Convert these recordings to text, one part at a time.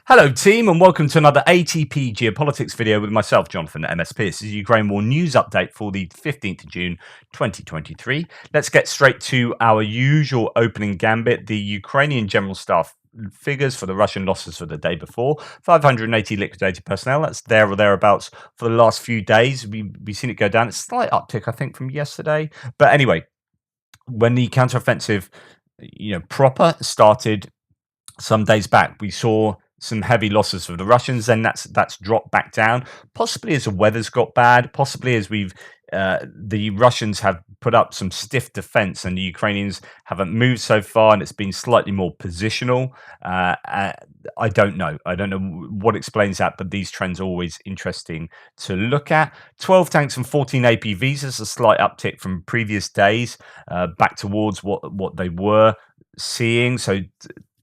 Hello, team, and welcome to another ATP Geopolitics video with myself, Jonathan MSP. This is Ukraine War News Update for the 15th of June, 2023. Let's get straight to our usual opening gambit. The Ukrainian General Staff figures for the Russian losses for the day before: 580 liquidated personnel. That's there or thereabouts for the last few days. We've seen it go down. It's a slight uptick, I think, from yesterday. But anyway, when the counteroffensive, proper started some days back, we saw some heavy losses for the Russians. Then that's dropped back down, possibly as the weather's got bad, possibly as the Russians have put up some stiff defense and the Ukrainians haven't moved so far, and it's been slightly more positional. I don't know. I don't know what explains that, but these trends are always interesting to look at. 12 tanks and 14 APVs is a slight uptick from previous days, back towards what they were seeing. So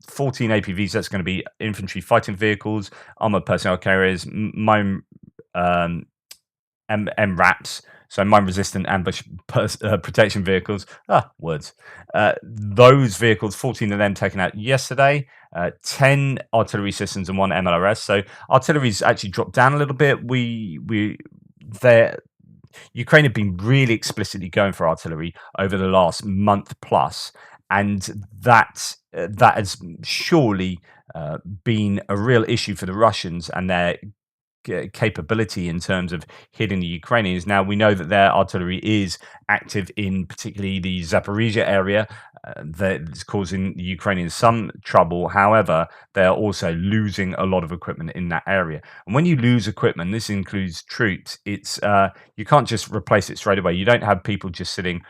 14 APVs, that's going to be infantry fighting vehicles, armored personnel carriers, mine MRAPs, so mine resistant ambush protection vehicles. Words. Those vehicles, 14 of them taken out yesterday. 10 artillery systems and 1 MLRS. So artillery's actually dropped down a little bit. Ukraine have been really explicitly going for artillery over the last month plus, and that has surely been a real issue for the Russians and their capability in terms of hitting the Ukrainians. Now, we know that their artillery is active in particularly the Zaporizhia area. That's causing the Ukrainians some trouble. However, they're also losing a lot of equipment in that area. And when you lose equipment, this includes troops, it's you can't just replace it straight away. You don't have people just sitting,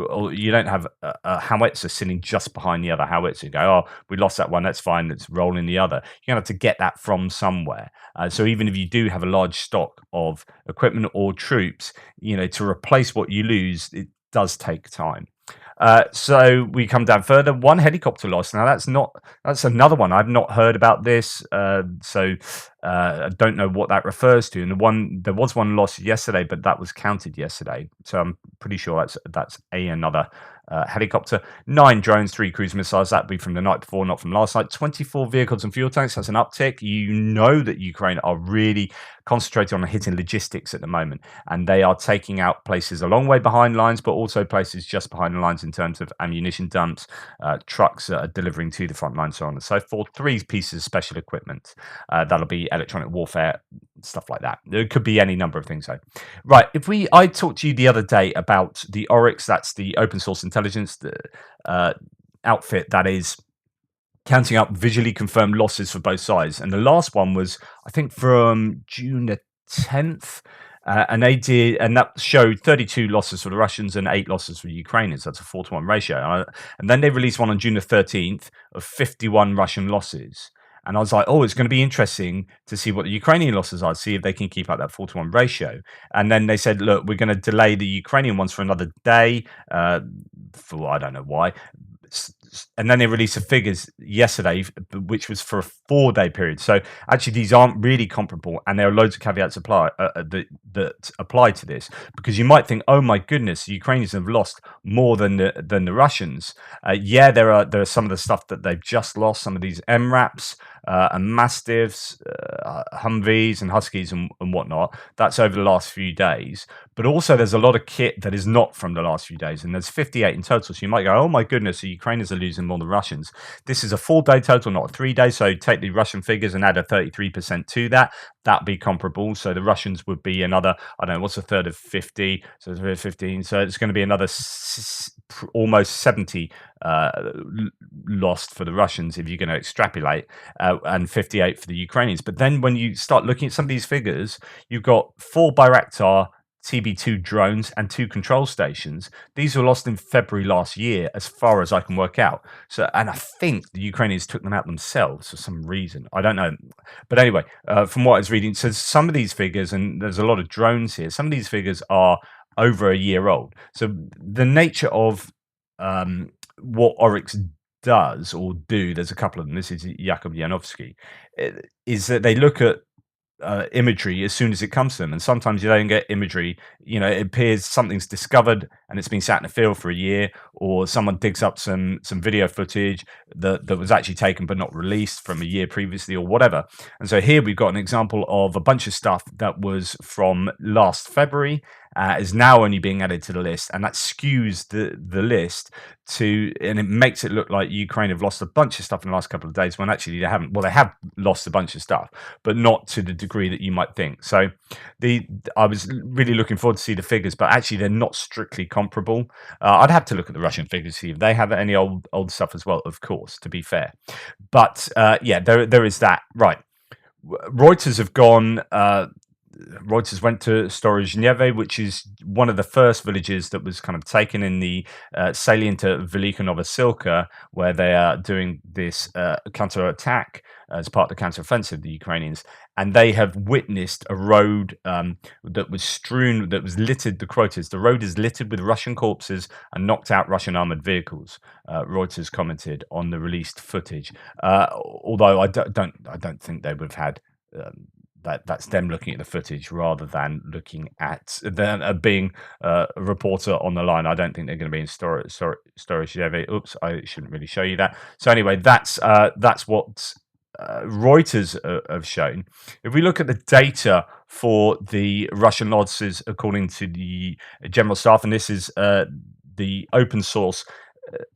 or you don't have a howitzer sitting just behind the other howitzer. You go, oh, we lost that one, that's fine, let's roll in the other. You're going to have to get that from somewhere. So even if you do have a large stock of equipment or troops, to replace what you lose, it does take time. So we come down further. One helicopter loss. Now that's another one. I've not heard about this. So I don't know what that refers to. And there was one loss yesterday, but that was counted yesterday. So I'm pretty sure that's another helicopter. 9 drones, 3 cruise missiles. That'd be from the night before, not from last night. 24 vehicles and fuel tanks. That's an uptick. You know that Ukraine are really concentrated on hitting logistics at the moment, and they are taking out places a long way behind lines, but also places just behind the lines in terms of ammunition dumps, trucks that are delivering to the front line, so on and so forth. 3 pieces of special equipment. That'll be electronic warfare, stuff like that. There could be any number of things though. Right, I talked to you the other day about the Oryx. That's the open source intelligence outfit that is counting up visually confirmed losses for both sides. And the last one was, I think, from June the 10th. And that showed 32 losses for the Russians and 8 losses for the Ukrainians. That's a 4-to-1 ratio. And then they released one on June the 13th of 51 Russian losses. And I was like, oh, it's going to be interesting to see what the Ukrainian losses are, see if they can keep up that 4-to-1 ratio. And then they said, look, we're going to delay the Ukrainian ones for another day, for I don't know why. And then they released the figures yesterday, which was for a 4-day period. So actually, these aren't really comparable, and there are loads of caveats that apply to this, because you might think, oh my goodness, the Ukrainians have lost more than the Russians. Yeah, there are some of the stuff that they've just lost, some of these MRAPs and Mastiffs, Humvees and Huskies and whatnot. That's over the last few days. But also there's a lot of kit that is not from the last few days, and there's 58 in total. So you might go, oh my goodness, the Ukrainians are losing more than Russians. This is a 4-day total, not a 3-day. So take the Russian figures and add a 33% to that. That'd be comparable. So the Russians would be another, I don't know, what's a third of 50? So it's 15. So it's going to be another almost 70 lost for the Russians if you're going to extrapolate, and 58 for the Ukrainians. But then when you start looking at some of these figures, you've got 4 Bayraktar TB2 drones and 2 control stations. These were lost in February last year, as far as I can work out. So, and I think the Ukrainians took them out themselves for some reason. I don't know. But anyway, from what I was reading, so some of these figures, and there's a lot of drones here, some of these figures are over a year old. So the nature of what Oryx does or do, there's a couple of them. This is Yakub Yanovsky, is that they look at imagery as soon as it comes to them, and sometimes you don't get imagery. It appears something's discovered and it's been sat in a field for a year, or someone digs up some video footage that was actually taken but not released from a year previously, or whatever. And so here we've got an example of a bunch of stuff that was from last February, is now only being added to the list, and that skews the list and it makes it look like Ukraine have lost a bunch of stuff in the last couple of days, when actually they haven't. Well, they have lost a bunch of stuff, but not to the degree that you might think. So I was really looking forward to see the figures, but actually they're not strictly comparable. I'd have to look at the Russian figures to see if they have any old stuff as well, of course, to be fair. But yeah, there is that. Right. Reuters have gone. Reuters went to Storozhnev, which is one of the first villages that was kind of taken in the salient to Velika Novosilka, where they are doing this counter-attack as part of the counter-offensive, the Ukrainians. And they have witnessed a road that was littered, the quote is, the road is littered with Russian corpses and knocked out Russian armored vehicles. Reuters commented on the released footage. Although I don't think they would have had... that's them looking at the footage rather than looking at being a reporter on the line. I don't think they're going to be in Storozhnev. Oops, I shouldn't really show you that. So anyway, that's what Reuters have shown. If we look at the data for the Russian losses, according to the General Staff, and this is the open source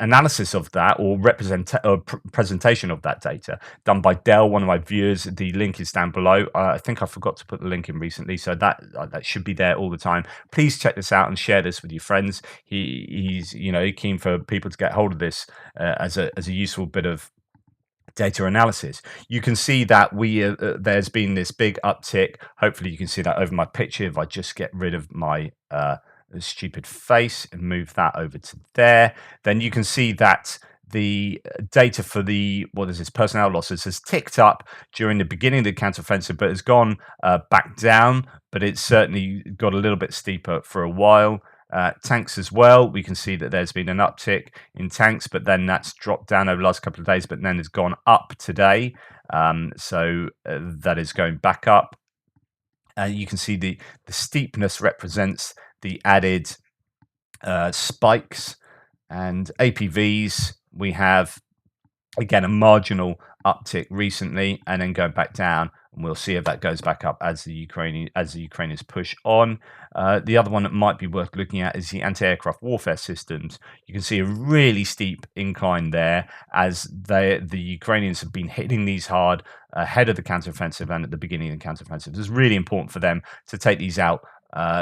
analysis of that, or presentation of that data done by Dell, one of my viewers. The link is down below. I think I forgot to put the link in recently, so that should be there all the time. Please check this out and share this with your friends. He's keen for people to get hold of this as a useful bit of data analysis. You can see that there's been this big uptick. Hopefully you can see that over my picture. If I just get rid of my stupid face and move that over to there, then you can see that the data for the personnel losses has ticked up during the beginning of the counteroffensive, but has gone back down. But it's certainly got a little bit steeper for a while. Tanks as well, we can see that there's been an uptick in tanks, but then that's dropped down over the last couple of days, but then it's gone up today. So that is going back up. You can see the steepness represents the added spikes, and APVs. We have again a marginal uptick recently, and then going back down. And we'll see if that goes back up as the Ukrainians push on. The other one that might be worth looking at is the anti-aircraft warfare systems. You can see a really steep incline there, as the Ukrainians have been hitting these hard ahead of the counteroffensive and at the beginning of the counteroffensive. It's really important for them to take these out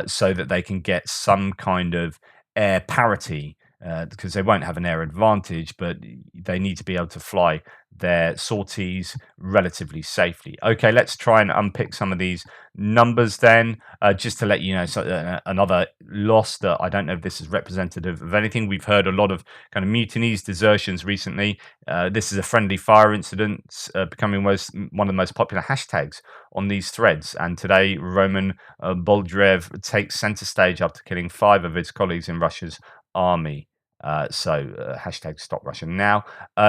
so that they can get some kind of air parity, because they won't have an air advantage, but they need to be able to fly their sorties relatively safely. Okay, let's try and unpick some of these numbers then, just to let you know. So another loss that I don't know if this is representative of anything. We've heard a lot of kind of mutinies, desertions recently. This is a friendly fire incident, becoming one of the most popular hashtags on these threads. And today, Roman Boldrev takes center stage after killing 5 of his colleagues in Russia's army. Hashtag stop Russia now.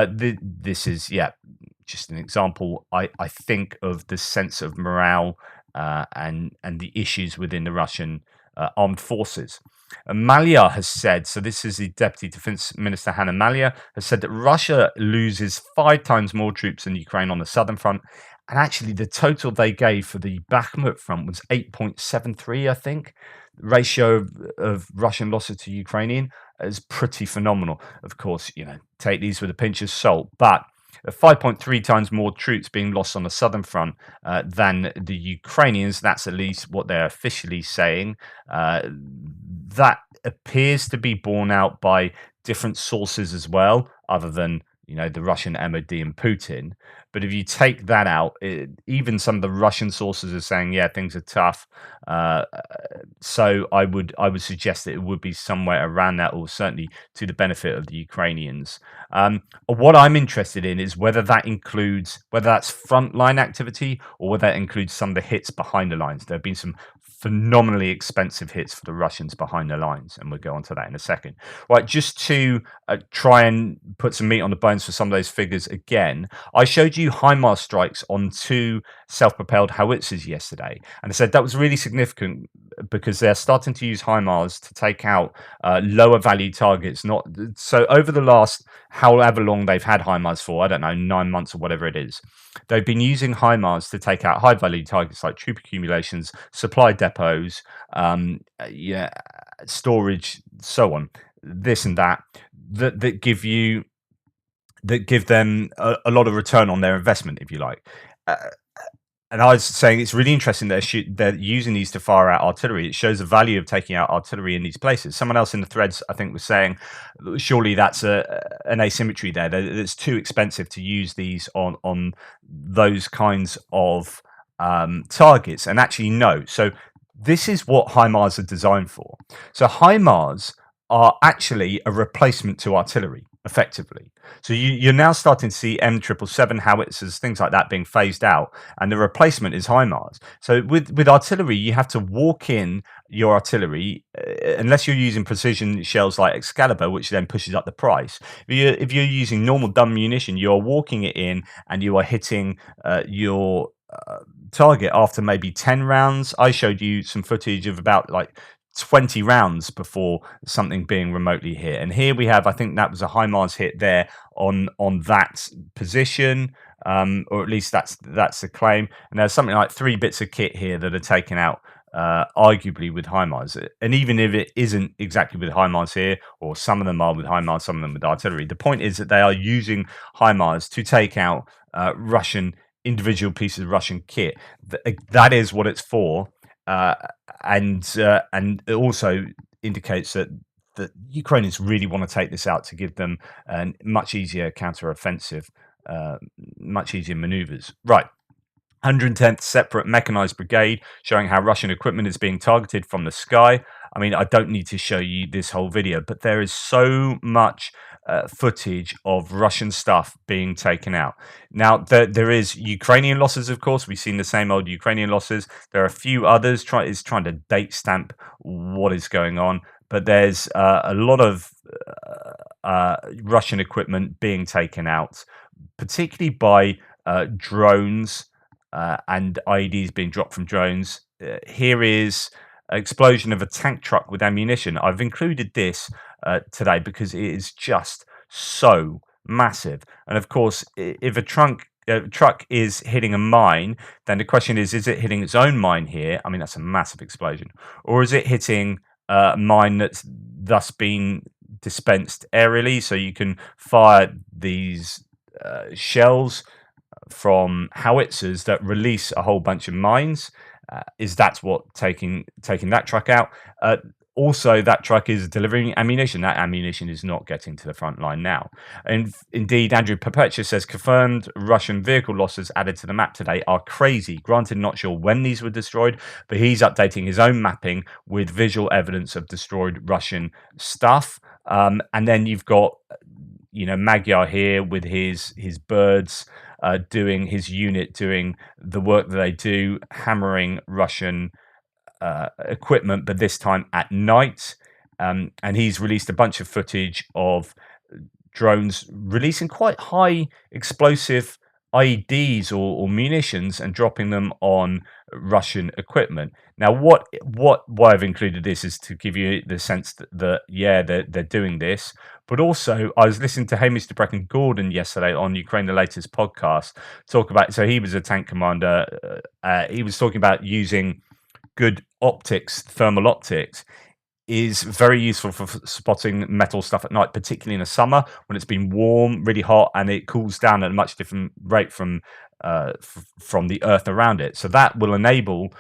This is just an example, I think, of the sense of morale and the issues within the Russian armed forces. Malia has said, so this is the Deputy Defense Minister Hanna Malia, has said that Russia loses 5 times more troops than Ukraine on the southern front. And actually, the total they gave for the Bakhmut front was 8.73, I think. The ratio of Russian losses to Ukrainian is pretty phenomenal. Of course, take these with a pinch of salt, but 5.3 times more troops being lost on the southern front than the Ukrainians. That's at least what they're officially saying. That appears to be borne out by different sources as well, other than the Russian MOD and Putin. But if you take that out, even some of the Russian sources are saying, things are tough. So I would suggest that it would be somewhere around that, or certainly to the benefit of the Ukrainians. What I'm interested in is whether that's frontline activity, or whether that includes some of the hits behind the lines. There have been some phenomenally expensive hits for the Russians behind the lines, and we'll go on to that in a second. Right, just to try and put some meat on the bones for some of those figures again, I showed you HIMARS strikes on 2 self-propelled howitzers yesterday, and I said that was really significant because they're starting to use HIMARS to take out lower value targets. Not so over the last however long they've had HIMARS for, I don't know, 9 months or whatever it is. They've been using HIMARS to take out high value targets like troop accumulations, supply depots, yeah, storage, so on, this and that, that give them a lot of return on their investment, if you like. Uh, and I was saying it's really interesting that they're using these to fire out artillery. It shows the value of taking out artillery in these places. Someone else in the threads, I think, was saying, surely that's an asymmetry there. It's too expensive to use these on those kinds of targets. And actually, no. So this is what HIMARS are designed for. So HIMARS are actually a replacement to artillery, effectively. So you're now starting to see M777 howitzers, things like that, being phased out, and the replacement is HIMARS. So with artillery, you have to walk in your artillery, unless you're using precision shells like Excalibur, which then pushes up the price. If you're using normal dumb munition, you're walking it in and you are hitting your target after maybe 10 rounds. I showed you some footage of about like 20 rounds before something being remotely hit, and here we have, I think that was a HIMARS hit there on that position, or at least that's the claim. And there's something like 3 bits of kit here that are taken out arguably with HIMARS, and even if it isn't exactly with HIMARS here, or some of them are with HIMARS, some of them with artillery, the point is that they are using HIMARS to take out Russian individual pieces of Russian kit. That is what it's for. And it also indicates that the Ukrainians really want to take this out to give them a much easier counter-offensive, much easier maneuvers. Right. 110th Separate Mechanized Brigade, showing how Russian equipment is being targeted from the sky. I mean, I don't need to show you this whole video, but there is so much footage of Russian stuff being taken out. Now, there is Ukrainian losses, of course. We've seen the same old Ukrainian losses. There are a few others trying to date stamp what is going on, but there's a lot of Russian equipment being taken out, particularly by drones and IEDs being dropped from drones. Here is an explosion of a tank truck with ammunition. I've included this today because it is just so massive. And of course, if a truck is hitting a mine, then the question is it hitting its own mine here? I mean, that's a massive explosion. Or is it hitting a mine that's thus been dispensed aerially? So you can fire these shells from howitzers that release a whole bunch of mines. Is that what taking that truck out? Also, that truck is delivering ammunition. That ammunition is not getting to the front line now. And indeed, Andrew Perpetua says confirmed Russian vehicle losses added to the map today are crazy. Granted, not sure when these were destroyed, but he's updating his own mapping with visual evidence of destroyed Russian stuff. And then you've got, Magyar here with his birds, doing his unit, doing the work that they do, hammering Russian equipment, but this time at night. And he's released a bunch of footage of drones releasing quite high explosive IEDs or munitions and dropping them on Russian equipment. Now, why I've included this is to give you the sense that they're doing this, but also I was listening to Hamish DeBrecken Gordon yesterday on Ukraine the Latest podcast talk about. So he was a tank commander. He was talking about using good optics, thermal optics, is very useful for spotting metal stuff at night, particularly in the summer when it's been warm, really hot, and it cools down at a much different rate from the earth around it. So that will enable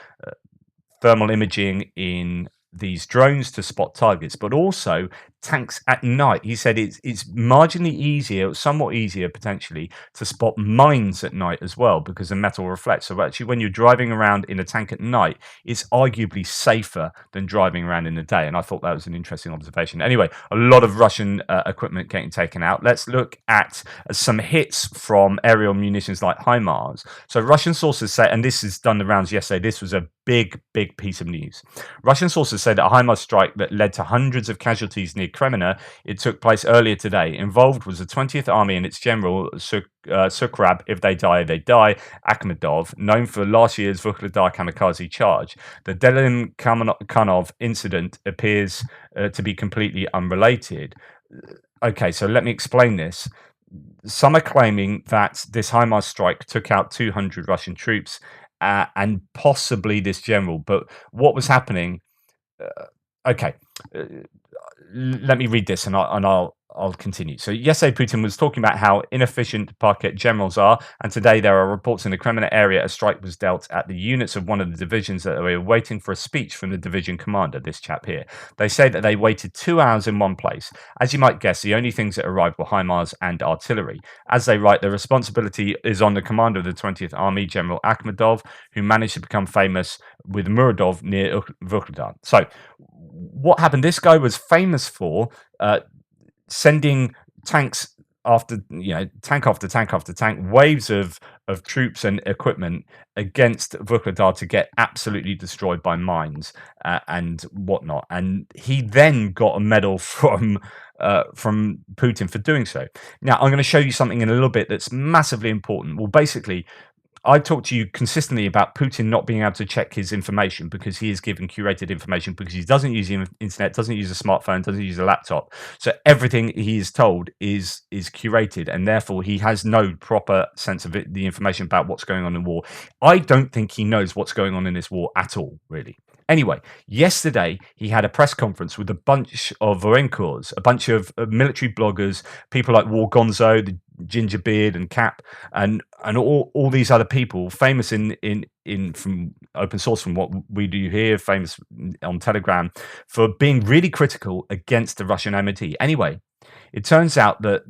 thermal imaging in these drones to spot targets, but also tanks at night. He said it's marginally easier, somewhat easier potentially, to spot mines at night as well because the metal reflects. So actually, when you're driving around in a tank at night, it's arguably safer than driving around in the day. And I thought that was an interesting observation. Anyway, a lot of Russian equipment getting taken out. Let's look at some hits from aerial munitions like HIMARS. So Russian sources say, and this is done the rounds yesterday, this was a big piece of news. Russian sources say that a HIMARS strike that led to hundreds of casualties near Kreminna, it took place earlier today. Involved was the 20th Army and its general Sukrab, if they die, Akhmedov, known for last year's Vuhledar kamikaze charge. The Delimkanov incident appears to be completely unrelated. Okay, so let me explain this. Some are claiming that this HIMARS strike took out 200 Russian troops and possibly this general. But what was happening? Okay, uh, let me read this, and I'll continue. So yesterday, Putin was talking about how inefficient parquet generals are, and today there are reports in the Kremlin area a strike was dealt at the units of one of the divisions that were waiting for a speech from the division commander, this chap here. They say that they waited 2 hours in one place. As you might guess, the only things that arrived were HIMARS and artillery. As they write, the responsibility is on the commander of the 20th Army, General Akhmedov, who managed to become famous with Muradov near Vuhledar. So what happened? This guy was famous for sending tanks after tank after tank after tank, waves of troops and equipment against Vuhledar to get absolutely destroyed by mines and whatnot. And he then got a medal from Putin for doing so. Now I'm going to show you something in a little bit that's massively important. Well, basically, I talk to you consistently about Putin not being able to check his information because he is given curated information because he doesn't use the internet, doesn't use a smartphone, doesn't use a laptop. So everything he is told is curated, and therefore he has no proper sense of the information about what's going on in war. I don't think he knows what's going on in this war at all, really. Anyway, yesterday he had a press conference with a bunch of Vorenkors, a bunch of military bloggers, people like War Gonzo, the Ginger Beard and Cap, and all these other people famous in from open source, from what we do here, famous on Telegram for being really critical against the Russian MOD. Anyway, it turns out that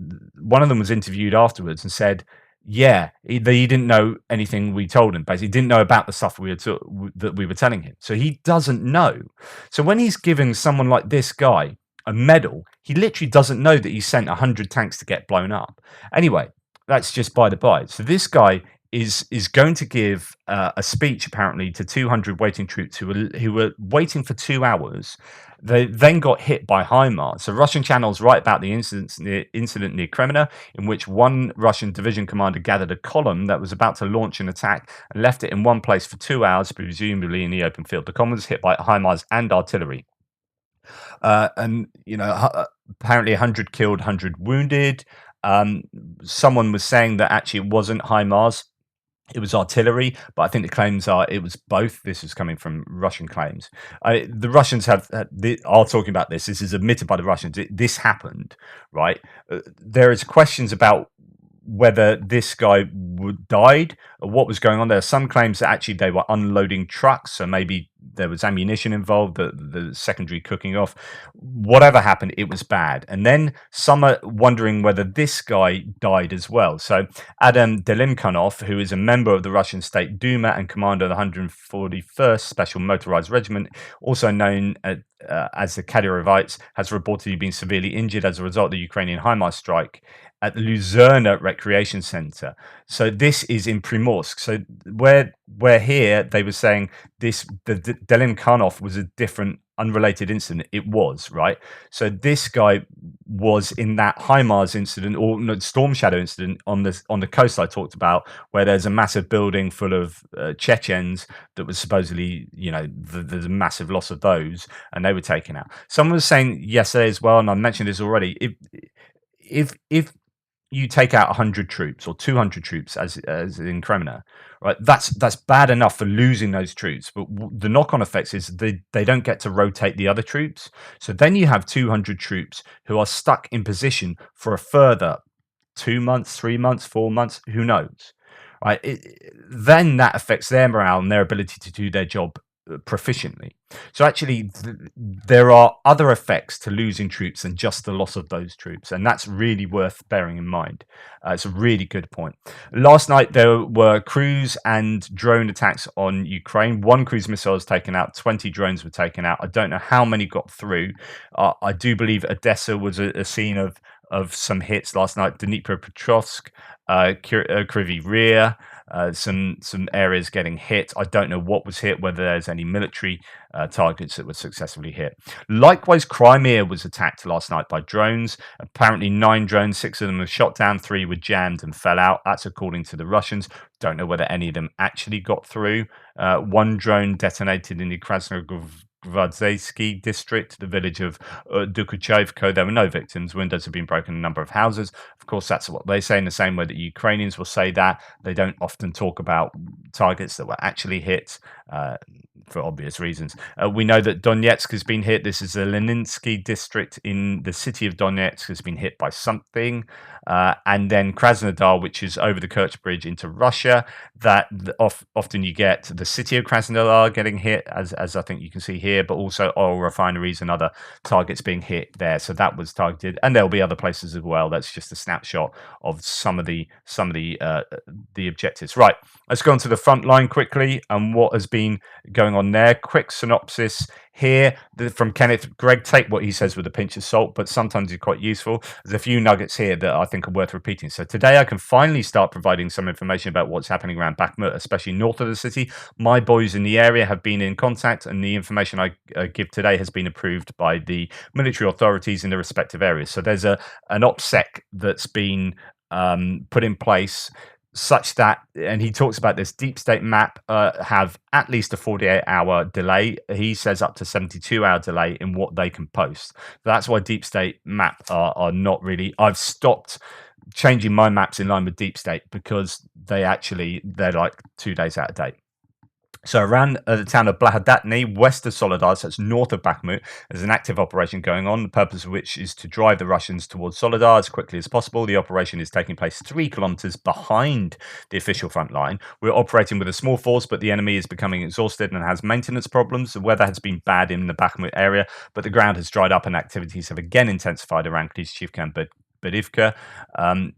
one of them was interviewed afterwards and said, yeah, he didn't know anything we told him. Basically, he didn't know about the stuff that we were telling him. So he doesn't know. So when he's giving someone like this guy a medal, he literally doesn't know that he sent 100 tanks to get blown up. Anyway, that's just by the by. So this guy is going to give a speech apparently to 200 waiting troops who were waiting for 2 hours. They then got hit by HIMARS. So Russian channels write about the incident near Kreminna, in which one Russian division commander gathered a column that was about to launch an attack and left it in one place for 2 hours, presumably in the open field. The column was hit by HIMARS and artillery. And apparently 100 killed, 100 wounded. Someone was saying that actually it wasn't HIMARS, it was artillery, but I think the claims are it was both. This is coming from Russian claims. The Russians are talking about this. This is admitted by the Russians. This happened, right? There is questions about whether this guy died or what was going on. There are some claims that actually they were unloading trucks, so maybe there was ammunition involved, the secondary cooking off. Whatever happened, it was bad. And then some are wondering whether this guy died as well. So Adam Delimkanov, who is a member of the Russian State Duma and commander of the 141st Special Motorized Regiment, also known as the Kadyrovites, has reportedly been severely injured as a result of the Ukrainian HIMARS strike at the Luzerna Recreation Center. So this is in Primorsk. So where here they were saying the Delimkanov was a different unrelated incident. It was, right? So this guy was in that HIMARS incident, or no, Storm Shadow incident on the coast I talked about, where there's a massive building full of Chechens that was supposedly, there's a massive loss of those, and they were taken out. Someone was saying yesterday as well, and I mentioned this already, if you take out 100 troops or 200 troops as in Kreminna, right? That's bad enough for losing those troops, but the knock-on effects is they don't get to rotate the other troops. So then you have 200 troops who are stuck in position for a further 2 months, 3 months, 4 months, who knows, right? Then that affects their morale and their ability to do their job proficiently. So actually there are other effects to losing troops than just the loss of those troops, and that's really worth bearing in mind. It's a really good point. Last night there were cruise and drone attacks on Ukraine. One cruise missile was taken out, 20 drones were taken out. I don't know how many got through. I do believe Odessa was a scene of some hits last night. Dnipropetrovsk, Kryvyi Rih, some areas getting hit. I don't know what was hit, whether there's any military targets that were successfully hit. Likewise, Crimea was attacked last night by drones. Apparently, 9 drones, 6 of them were shot down, 3 were jammed and fell out. That's according to the Russians. Don't know whether any of them actually got through. One drone detonated in the Krasnogvardsky district, the village of Dukuchevko. There were no victims. Windows have been broken in a number of houses. Of course, that's what they say, in the same way that Ukrainians will say that. They don't often talk about targets that were actually hit. For obvious reasons. We know that Donetsk has been hit. This is the Leninsky district in the city of Donetsk has been hit by something. And then Krasnodar, which is over the Kerch Bridge into Russia, that often you get the city of Krasnodar getting hit, as I think you can see here, but also oil refineries and other targets being hit there. So that was targeted, and there'll be other places as well. That's just a snapshot of some of the objectives. Right, let's go on to the front line quickly and what has been going on there. Quick synopsis here from Kenneth. Greg, take what he says with a pinch of salt, but sometimes it's quite useful. There's a few nuggets here that I think are worth repeating. So today I can finally start providing some information about what's happening around Bakhmut, especially north of the city. My boys in the area have been in contact, and the information I give today has been approved by the military authorities in the respective areas. So there's an OPSEC that's been put in place, such that, and he talks about this deep state map, have at least a 48-hour delay. He says up to 72-hour delay in what they can post. That's why deep state map are not really. I've stopped changing my maps in line with deep state because they're like 2 days out of date. So around the town of Blahodatny, west of Soledar, so it's north of Bakhmut, there's an active operation going on, the purpose of which is to drive the Russians towards Soledar as quickly as possible. The operation is taking place 3 kilometers behind the official front line. We're operating with a small force, but the enemy is becoming exhausted and has maintenance problems. The weather has been bad in the Bakhmut area, but the ground has dried up and activities have again intensified around Klishchivka and Berivka.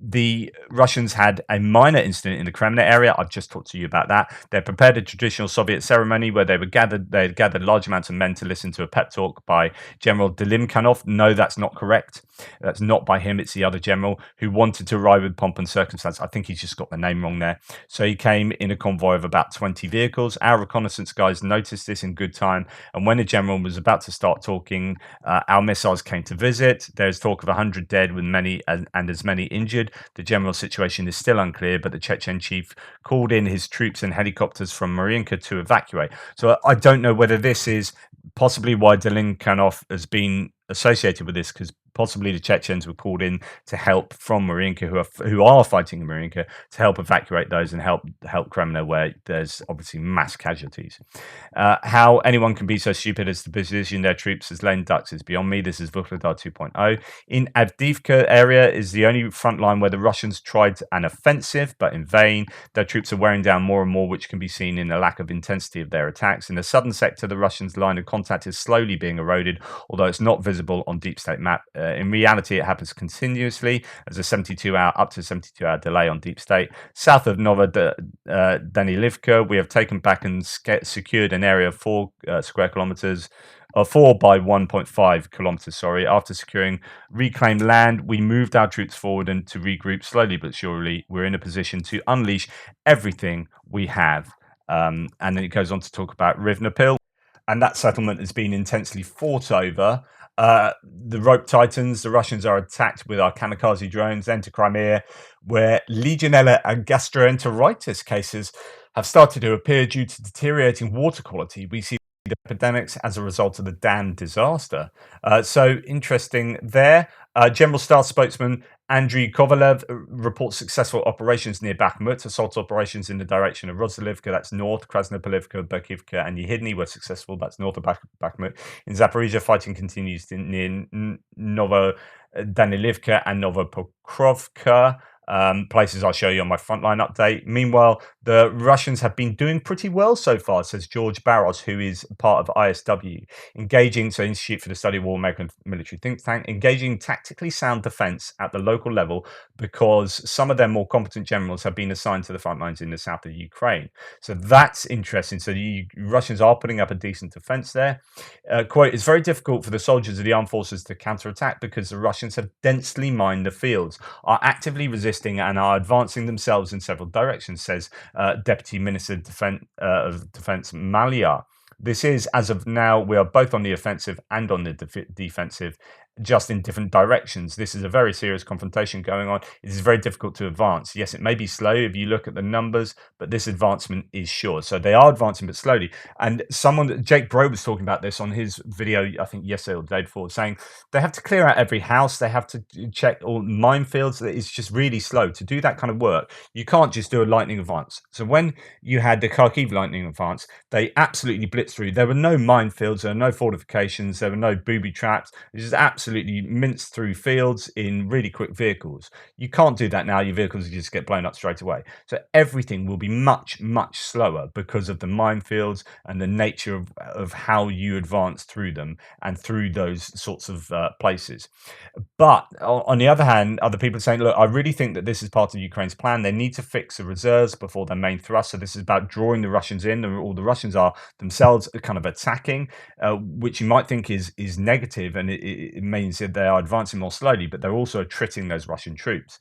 The Russians had a minor incident in the Kremlin area. I've just talked to you about that. They prepared a traditional Soviet ceremony where they had gathered large amounts of men to listen to a pep talk by General Delimkanov. No, that's not correct. That's not by him. It's the other general who wanted to arrive with pomp and circumstance. I think he's just got the name wrong there. So he came in a convoy of about 20 vehicles. Our reconnaissance guys noticed this in good time. And when the general was about to start talking, our missiles came to visit. There's talk of 100 dead with many and as many injured. The general situation is still unclear, but the Chechen chief called in his troops and helicopters from Mariinka to evacuate. So I don't know whether this is possibly why Delimkanov has been associated with this, because possibly the Chechens were called in to help from Mariinka, who are fighting in Mariinka, to help evacuate those and help Kremlin, where there's obviously mass casualties. How anyone can be so stupid as to position their troops as lame ducks is beyond me. This is Vuhledar 2.0. In Avdiivka area is the only front line where the Russians tried an offensive, but in vain. Their troops are wearing down more and more, which can be seen in the lack of intensity of their attacks. In the southern sector, the Russians' line of contact is slowly being eroded, although it's not visible on deep state map. In reality, it happens continuously. There's a 72-hour, up to 72-hour delay on deep state. South of Danilivka, we have taken back and secured an area of 4 square kilometers, 4 by 1.5 kilometers, sorry. After securing reclaimed land, we moved our troops forward and to regroup slowly but surely. We're in a position to unleash everything we have. And then it goes on to talk about Rivnapil. And that settlement has been intensely fought over. The rope tightens. The Russians are attacked with our kamikaze drones. Enter Crimea, where Legionella and gastroenteritis cases have started to appear due to deteriorating water quality. We see the epidemics as a result of the dam disaster. So interesting there. General Staff spokesman Andriy Kovalev reports successful operations near Bakhmut. Assault operations in the direction of Roslivka, that's north, Krasnopolivka, Berkivka, and Yehidny were successful. That's north of Bakhmut. In Zaporizhia, fighting continues near Novodanilivka and Novopokrovka. Places I'll show you on my frontline update. Meanwhile, the Russians have been doing pretty well so far, says George Barros, who is part of ISW, engaging, so Institute for the Study of War, American military think tank, engaging tactically sound defense at the local level because some of their more competent generals have been assigned to the front lines in the south of Ukraine. So that's interesting. So the Russians are putting up a decent defense there. Quote, it's very difficult for the soldiers of the armed forces to counterattack because the Russians have densely mined the fields, are actively resisting resisting and are advancing themselves in several directions, says Deputy Minister of Defense Malia. This is, as of now, we are both on the offensive and on the defensive, just in different directions. This is a very serious confrontation going on. It is very difficult to advance. Yes, it may be slow if you look at the numbers, but this advancement is sure. So they are advancing, but slowly. And Jake Bro was talking about this on his video, I think yesterday or the day before, saying they have to clear out every house. They have to check all minefields. It's just really slow to do that kind of work. You can't just do a lightning advance. So when you had the Kharkiv lightning advance, they absolutely blitzed through. There were no minefields, there were no fortifications, there were no booby traps. It just absolutely minced through fields in really quick vehicles. You can't do that now. Your vehicles just get blown up straight away. So everything will be much, much slower because of the minefields and the nature of how you advance through them and through those sorts of places. But on the other hand, other people are saying, look, I really think that this is part of Ukraine's plan. They need to fix the reserves before their main thrust. So this is about drawing the Russians in. All the Russians are themselves kind of attacking, which you might think is negative, and it means that they are advancing more slowly, but they're also attriting those Russian troops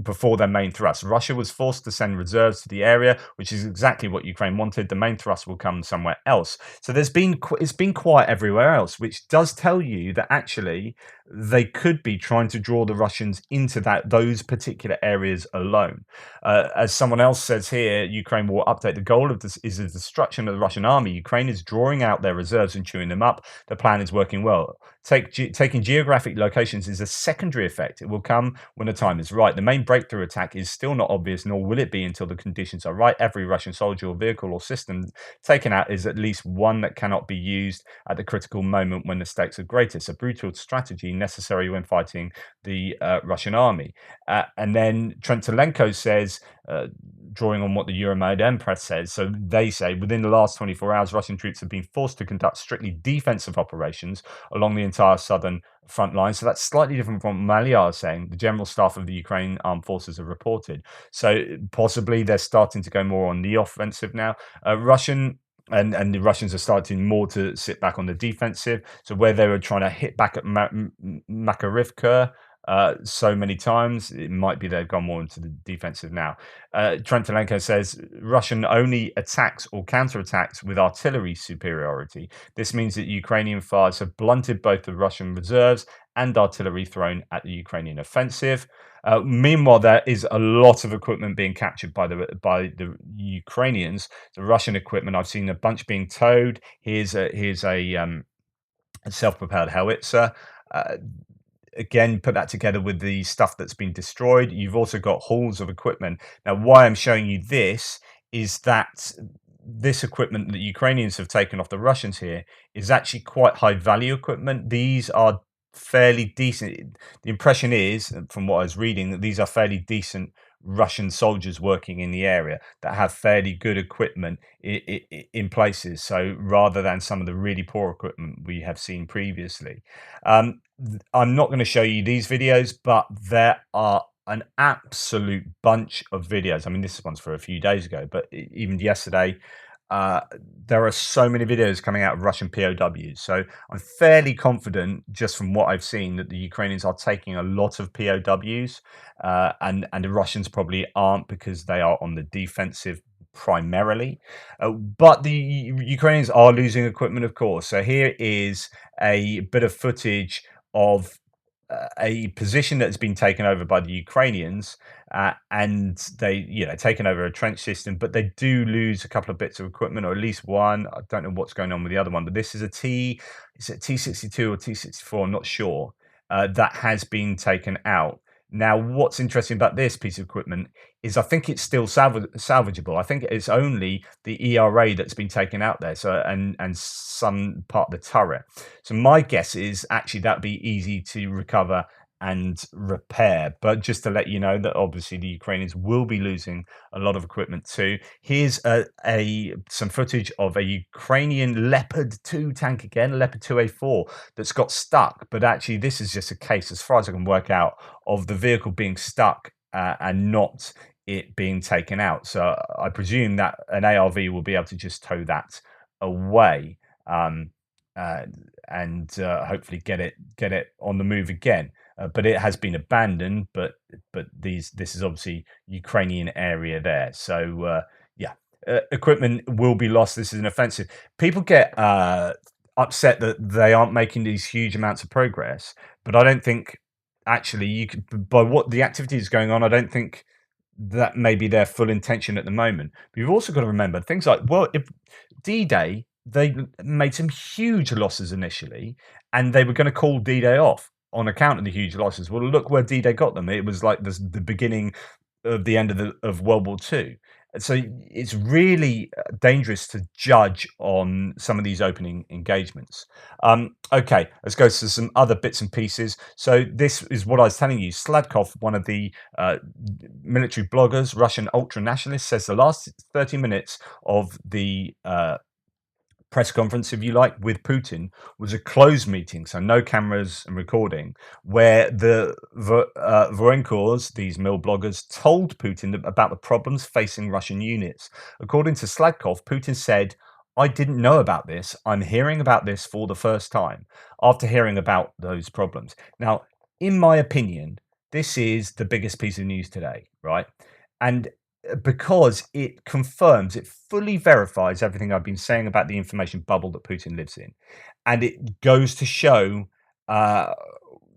before their main thrust. Russia was forced to send reserves to the area, which is exactly what Ukraine wanted. The main thrust will come somewhere else. So it's been quiet everywhere else, which does tell you that actually they could be trying to draw the Russians into those particular areas alone. As someone else says here, Ukraine will update. The goal of this is the destruction of the Russian army. Ukraine is drawing out their reserves and chewing them up. The plan is working well. Taking geographic locations is a secondary effect. It will come when the time is right. The main breakthrough attack is still not obvious, nor will it be until the conditions are right. Every Russian soldier or vehicle or system taken out is at least one that cannot be used at the critical moment when the stakes are greatest. A brutal strategy necessary when fighting the Russian army. And then Trentelenko says, drawing on what the Euromaidan press says, so they say within the last 24 hours, Russian troops have been forced to conduct strictly defensive operations along the entire southern front line. So that's slightly different from what Malia is saying. The general staff of the Ukraine armed forces have reported. So possibly they're starting to go more on the offensive now. And the Russians are starting more to sit back on the defensive. So where they were trying to hit back at Makarivka so many times, it might be they've gone more into the defensive now. Trentelenko says Russian only attacks or counterattacks with artillery superiority. This means that Ukrainian fires have blunted both the Russian reserves and artillery thrown at the Ukrainian offensive. Meanwhile, there is a lot of equipment being captured by the Ukrainians. The Russian equipment, I've seen a bunch being towed. Here's a self-propelled howitzer. Again, put that together with the stuff that's been destroyed. You've also got hauls of equipment. Now, why I'm showing you this is that this equipment that Ukrainians have taken off the Russians here is actually quite high value equipment. These are fairly decent. The impression is, from what I was reading, that these are fairly decent Russian soldiers working in the area that have fairly good equipment in places. So rather than some of the really poor equipment we have seen previously. I'm not going to show you these videos, but there are an absolute bunch of videos. I mean, this one's for a few days ago, but even yesterday, there are so many videos coming out of Russian POWs. So I'm fairly confident, just from what I've seen, that the Ukrainians are taking a lot of POWs, and the Russians probably aren't because they are on the defensive primarily. But the Ukrainians are losing equipment, of course. So here is a bit of footage of a position that's been taken over by the Ukrainians, and they, taken over a trench system, but they do lose a couple of bits of equipment, or at least one. I don't know what's going on with the other one, but this is is it T62 or T64? I'm not sure. That has been taken out. Now, what's interesting about this piece of equipment is I think it's still salvageable. I think it's only the ERA that's been taken out there, so and some part of the turret. So my guess is actually that'd be easy to recover and repair. But just to let you know that obviously the Ukrainians will be losing a lot of equipment too. Here's some footage of a Ukrainian Leopard 2 tank again, Leopard 2A4, that's got stuck. But actually this is just a case, as far as I can work out, of the vehicle being stuck and not it being taken out. So I presume that an ARV will be able to just tow that away. And hopefully get it on the move again. but it has been abandoned. But this is obviously Ukrainian area there. So yeah, equipment will be lost. This is an offensive. People get upset that they aren't making these huge amounts of progress, but I don't think actually you could, by what the activity is going on, I don't think that may be their full intention at the moment. But you've also got to remember things like, well, if D-Day, they made some huge losses initially, and they were going to call D-Day off on account of the huge losses. Well, look where D-Day got them. It was like the beginning of the end of World War II. So it's really dangerous to judge on some of these opening engagements. Okay, let's go to some other bits and pieces. So this is what I was telling you. Sladkov, one of the military bloggers, Russian ultra nationalist, says the last 30 minutes of the press conference, if you like, with Putin was a closed meeting, so no cameras and recording, where the Vorenkors, these mill bloggers, told Putin about the problems facing Russian units. According to Sladkov, Putin said, "I didn't know about this. I'm hearing about this for the first time," after hearing about those problems. Now, in my opinion, this is the biggest piece of news today, right? And because it confirms, it fully verifies everything I've been saying about the information bubble that Putin lives in, and it goes to show uh,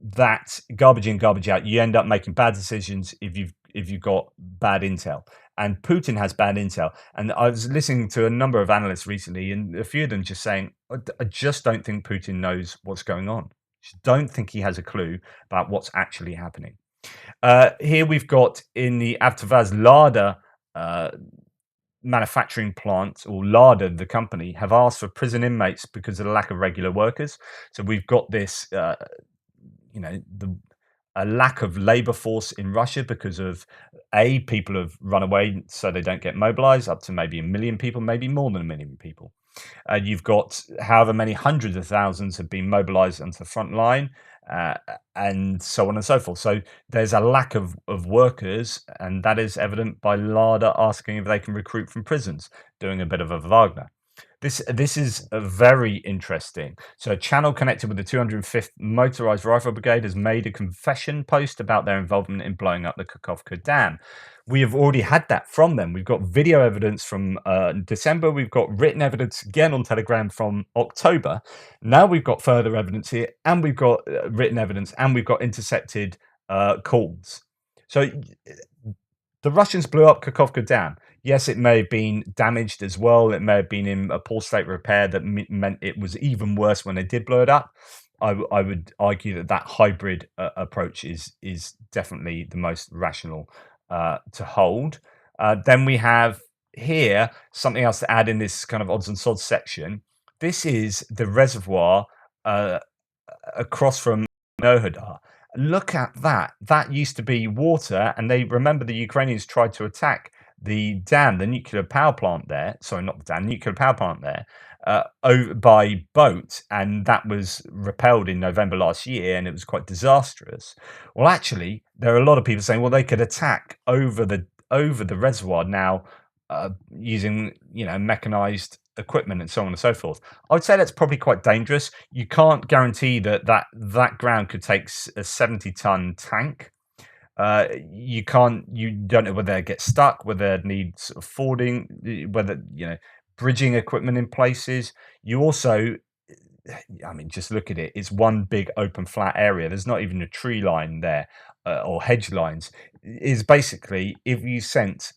that garbage in, garbage out. You end up making bad decisions if you've got bad intel, and Putin has bad intel. And I was listening to a number of analysts recently, and a few of them just saying, I just don't think Putin knows what's going on. Just don't think he has a clue about what's actually happening. Here we've got in the Avtovaz Lada uh, manufacturing plant, or Lada, the company, have asked for prison inmates because of the lack of regular workers. So we've got this, a lack of labor force in Russia because of people have run away, so they don't get mobilized, up to maybe 1 million people, maybe more than 1 million people. You've got however many hundreds of thousands have been mobilized onto the front line, uh, and so on and so forth. So there's a lack of workers, and that is evident by Lada asking if they can recruit from prisons, doing a bit of a Wagner. This is very interesting. So a channel connected with the 205th Motorized Rifle Brigade has made a confession post about their involvement in blowing up the Kakhovka Dam. We have already had that from them. We've got video evidence from December. We've got written evidence again on Telegram from October. Now we've got further evidence here, and we've got written evidence, and we've got intercepted calls. So the Russians blew up Kakhovka Dam. Yes, it may have been damaged as well. It may have been in a poor state of repair that meant it was even worse when they did blow it up. I would argue that that hybrid approach is definitely the most rational to hold. Then we have here something else to add in this kind of odds and sods section. This is the reservoir across from Nohadar. Look at that. That used to be water, and they remember the Ukrainians tried to attack the dam, the nuclear power plant there. Sorry, not the dam, nuclear power plant there, over by boat, and that was repelled in November last year, and it was quite disastrous. Well, actually, there are a lot of people saying, well, they could attack over the reservoir now using mechanized equipment and so on and so forth. I would say that's probably quite dangerous. You can't guarantee that ground could take a 70-ton tank. You don't know whether they get stuck, whether they need sort of fording, whether bridging equipment in places. You also, I mean, just look at it. It's one big open flat area. There's not even a tree line there or hedge lines. Is basically if you sent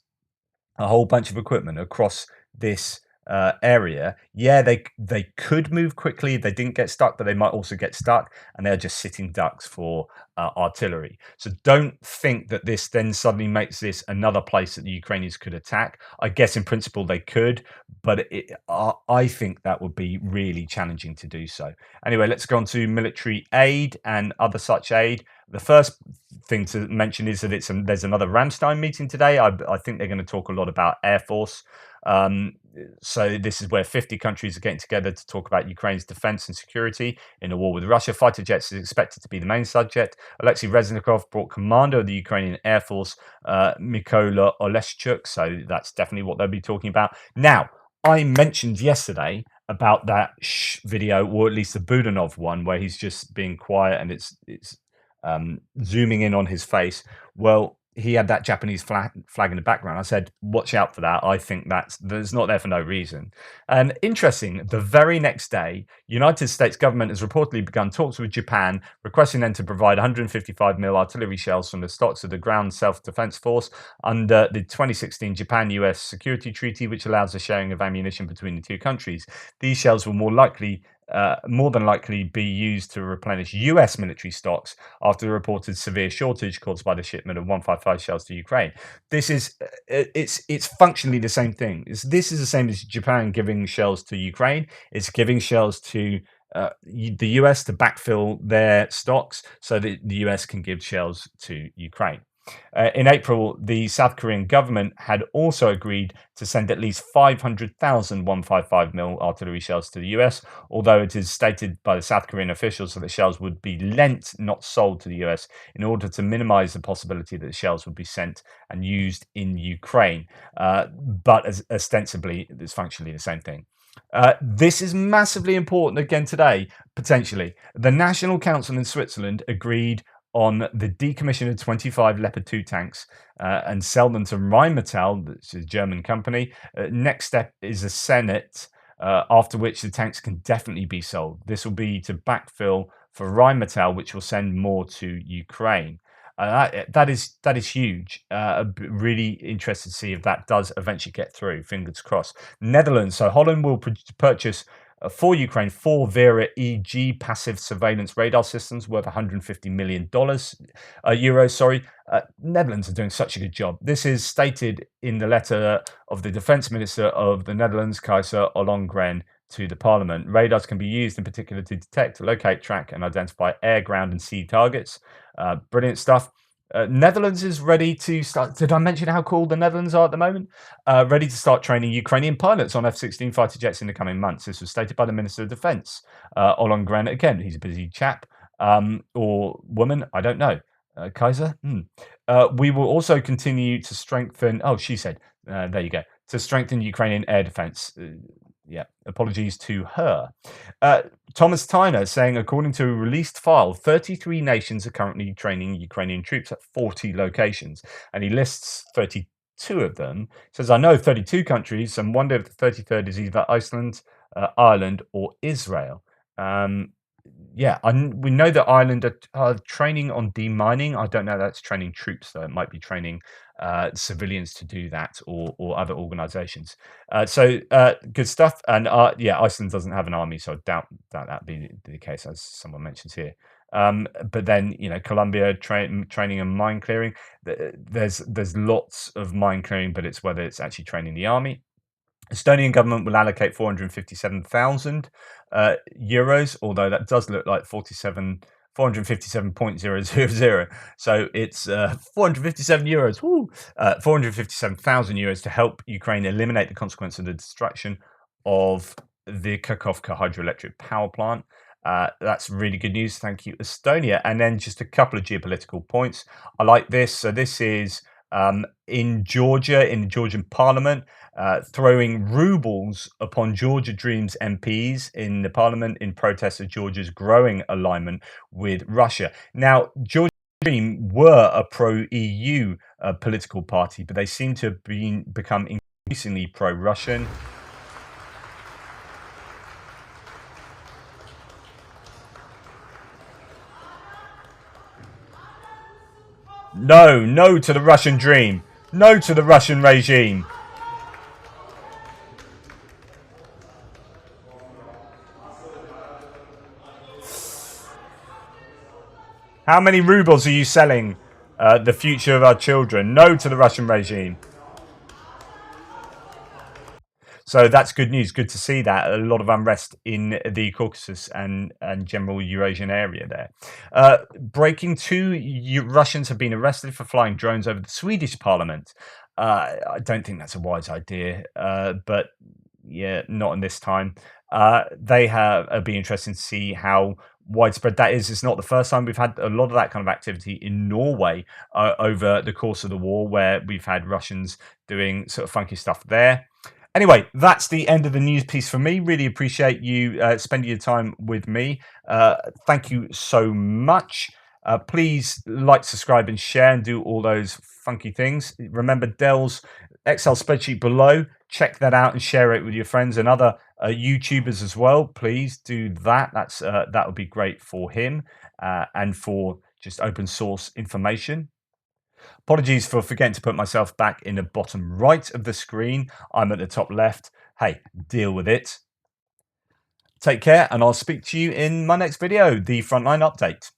a whole bunch of equipment across this area, yeah, they could move quickly. They didn't get stuck, but they might also get stuck, and they're just sitting ducks for artillery. So don't think that this then suddenly makes this another place that the Ukrainians could attack. I guess in principle they could, but I think that would be really challenging to do so. Anyway, let's go on to military aid and other such aid. The first thing to mention is that there's another Ramstein meeting today. I think they're going to talk a lot about Air Force. So this is where 50 countries are getting together to talk about Ukraine's defense and security in a war with Russia. Fighter jets is expected to be the main subject. Alexei Reznikov brought commander of the Ukrainian Air Force, Mykola Oleshchuk. So that's definitely what they'll be talking about. Now, I mentioned yesterday about that video, or at least the Budanov one, where he's just being quiet and it's zooming in on his face. Well, he had that Japanese flag in the background. I said, "Watch out for that." I think that's not there for no reason. And interesting, the very next day, United States government has reportedly begun talks with Japan, requesting them to provide 155 mil artillery shells from the stocks of the Ground Self-Defense Force under the 2016 Japan-US Security Treaty, which allows the sharing of ammunition between the two countries. These shells will more than likely be used to replenish US military stocks after the reported severe shortage caused by the shipment of 155 shells to Ukraine. This is it's functionally the same thing. This is the same as Japan giving shells to Ukraine. It's giving shells to the US to backfill their stocks so that the US can give shells to Ukraine. In April, the South Korean government had also agreed to send at least 500,000 155 mil artillery shells to the US, although it is stated by the South Korean officials that the shells would be lent, not sold to the US, in order to minimize the possibility that the shells would be sent and used in Ukraine. But ostensibly, it's functionally the same thing. This is massively important again today, potentially. The National Council in Switzerland agreed on the decommission of 25 Leopard 2 tanks and sell them to Rheinmetall, which is a German company. Next step is the Senate, after which the tanks can definitely be sold. This will be to backfill for Rheinmetall, which will send more to Ukraine. That is huge. Really interested to see if that does eventually get through. Fingers crossed. Netherlands. So Holland will purchase for Ukraine 4 Vera EG passive surveillance radar systems worth $150 million euros. Sorry, Netherlands are doing such a good job. This is stated in the letter of the Defense Minister of the Netherlands, Keizer Ollongren, to the Parliament. Radars can be used in particular to detect, locate, track, and identify air, ground, and sea targets. Brilliant stuff. Netherlands is ready to start. Did I mention how cool the Netherlands are at the moment? Ready to start training Ukrainian pilots on F-16 fighter jets in the coming months. This was stated by the Minister of Defense, Ollongren. Again, he's a busy chap or woman. I don't know. Kaiser? We will also continue to strengthen. Oh, she said. There you go. To strengthen Ukrainian air defense. Yeah, apologies to her. Thomas Tyner saying, according to a released file, 33 nations are currently training Ukrainian troops at 40 locations, and he lists 32 of them. He says, I know 32 countries, and wonder if the 33rd is either Iceland, Ireland, or Israel. Yeah, we know that Ireland are training on demining. I don't know that's training troops, though. It might be training civilians to do that or other organizations. So good stuff. And yeah, Iceland doesn't have an army, so I doubt that be the case, as someone mentions here. But then, Colombia training and mine clearing. There's lots of mine clearing, but it's whether it's actually training the army. Estonian government will allocate 457,000 euros, although that does look like 457.000. So it's 457 euros, 457,000 euros to help Ukraine eliminate the consequence of the destruction of the Kakhovka hydroelectric power plant. That's really good news. Thank you, Estonia. And then just a couple of geopolitical points. I like this. So this is in Georgia, in the Georgian parliament, throwing rubles upon Georgia Dreams MPs in the parliament in protest of Georgia's growing alignment with Russia. Now, Georgia Dream were a pro-EU political party, but they seem to have become increasingly pro-Russian. No to the Russian dream. No to the Russian regime. How many rubles are you selling? The future of our children. No to the Russian regime. So that's good news. Good to see that. A lot of unrest in the Caucasus and general Eurasian area there. Breaking two Russians have been arrested for flying drones over the Swedish parliament. I don't think that's a wise idea, but yeah, not in this time. It'll be interesting to see how widespread that is. It's not the first time we've had a lot of that kind of activity in Norway over the course of the war, where we've had Russians doing sort of funky stuff there. Anyway, that's the end of the news piece for me. Really appreciate you spending your time with me. Thank you so much. Please like, subscribe, and share, and do all those funky things. Remember Dell's Excel spreadsheet below. Check that out and share it with your friends and other YouTubers as well. Please do that. That would be great for him and for just open source information. Apologies for forgetting to put myself back in the bottom right of the screen. I'm at the top left. Hey, deal with it. Take care, and I'll speak to you in my next video, the Frontline Update.